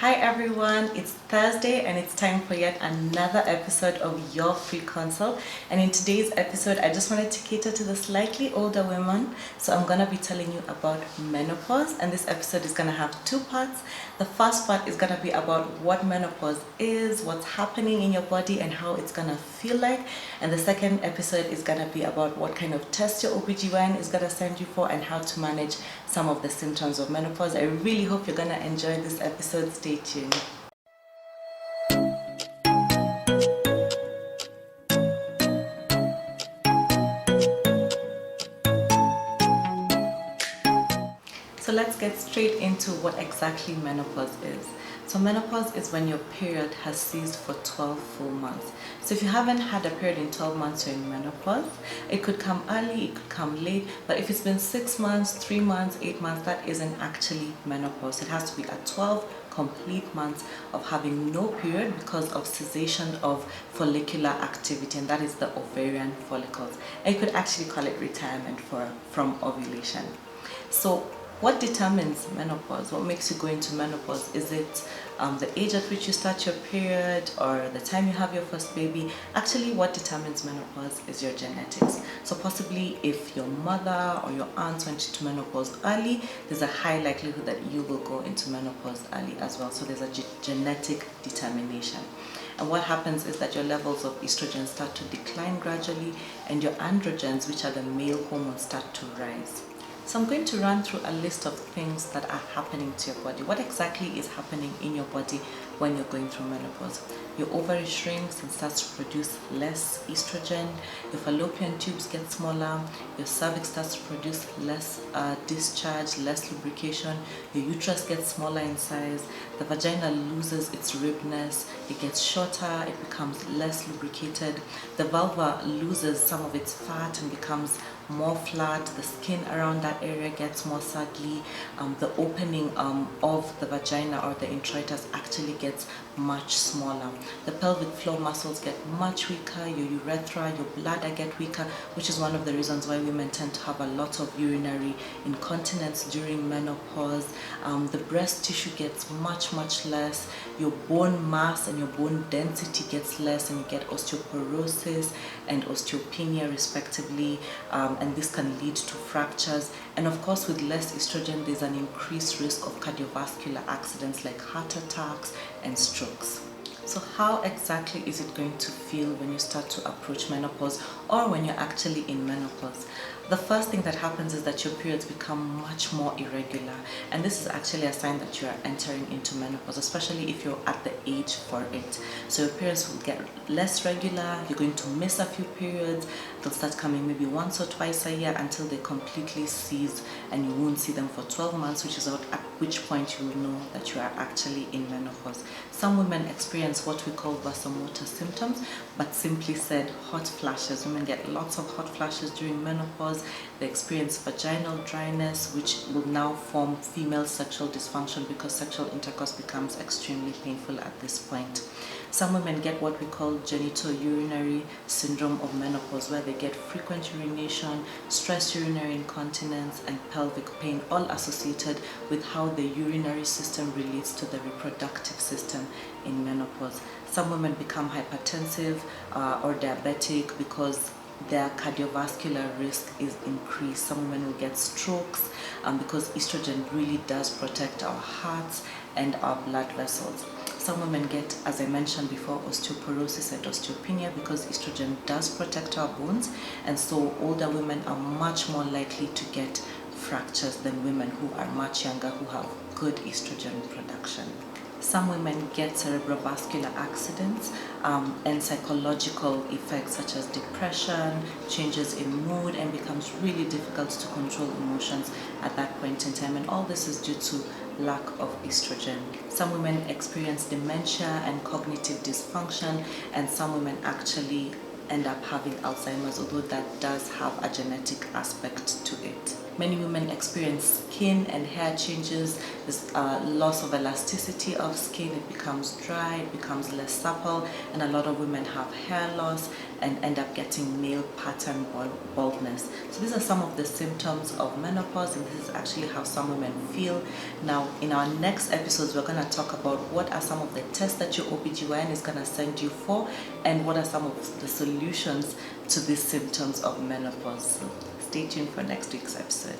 Hi everyone, it's Thursday and it's time for yet another episode of Your Free Consult. And in today's episode, I just wanted to cater to the slightly older women. So I'm going to be telling you about menopause, and this episode is going to have two parts. The first part is going to be about what menopause is, what's happening in your body, and how it's going to feel like. And the second episode is going to be about what kind of test your OBGYN is going to send you for and how to manage some of the symptoms of menopause. I really hope you're going to enjoy this episode. Stay tuned. So let's get straight into what exactly menopause is. So menopause is when your period has ceased for 12 full months. So if you haven't had a period in 12 months, you're in menopause. It could come early, it could come late, but if it's been 6 months, 3 months, 8 months, that isn't actually menopause. It has to be a 12 complete months of having no period because of cessation of follicular activity, and that is the ovarian follicles. And you could actually call it retirement from ovulation. So what determines menopause? What makes you go into menopause? Is it the age at which you start your period or the time you have your first baby? Actually, what determines menopause is your genetics. So possibly if your mother or your aunt went into menopause early, there's a high likelihood that you will go into menopause early as well. So there's a genetic determination. And what happens is that your levels of estrogen start to decline gradually and your androgens, which are the male hormones, start to rise. So I'm going to run through a list of things that are happening to your body. What exactly is happening in your body when you're going through menopause? Your ovary shrinks and starts to produce less estrogen. Your fallopian tubes get smaller. Your cervix starts to produce less discharge, less lubrication. Your uterus gets smaller in size. The vagina loses its ribbedness. It gets shorter. It becomes less lubricated. The vulva loses some of its fat and becomes more flat. The skin around that area gets more saggy. The opening of the vagina or the introitus actually gets much smaller. The pelvic floor muscles get much weaker. Your urethra, your bladder get weaker, which is one of the reasons why women tend to have a lot of urinary incontinence during menopause. The breast tissue gets much less. Your bone mass and your bone density gets less, and you get osteoporosis and osteopenia respectively. And this can lead to fractures. And of course, with less estrogen, there's an increased risk of cardiovascular accidents like heart attacks and strokes. So how exactly is it going to feel when you start to approach menopause or when you're actually in menopause? The first thing that happens is that your periods become much more irregular, and this is actually a sign that you are entering into menopause, especially if you're at the age for it. So your periods will get less regular, you're going to miss a few periods, they'll start coming maybe once or twice a year until they completely cease and you won't see them for 12 months, which is at which point you will know that you are actually in menopause. Some women experience what we call vasomotor symptoms, but simply said, hot flashes. Women get lots of hot flashes during menopause. They experience vaginal dryness, which will now form female sexual dysfunction because sexual intercourse becomes extremely painful at this point. Some women get what we call genitourinary syndrome of menopause, where they get frequent urination, stress urinary incontinence, and pelvic pain, all associated with how the urinary system relates to the reproductive system in menopause. Some women become hypertensive or diabetic because their cardiovascular risk is increased. Some women will get strokes because estrogen really does protect our hearts and our blood vessels. Some women get, as I mentioned before, osteoporosis and osteopenia because estrogen does protect our bones, and so older women are much more likely to get fractures than women who are much younger, who have good estrogen production. Some women get cerebrovascular accidents and psychological effects such as depression, changes in mood, and becomes really difficult to control emotions at that point in time. And all this is due to lack of estrogen. Some women experience dementia and cognitive dysfunction, and some women actually end up having Alzheimer's, although that does have a genetic aspect to it. Many women experience skin and hair changes. There's loss of elasticity of skin. It becomes dry, it becomes less supple, and a lot of women have hair loss and end up getting male pattern baldness. So these are some of the symptoms of menopause, and this is actually how some women feel. Now, in our next episodes, we're going to talk about what are some of the tests that your OBGYN is going to send you for, and what are some of the solutions to these symptoms of menopause. So stay tuned for next week's episode.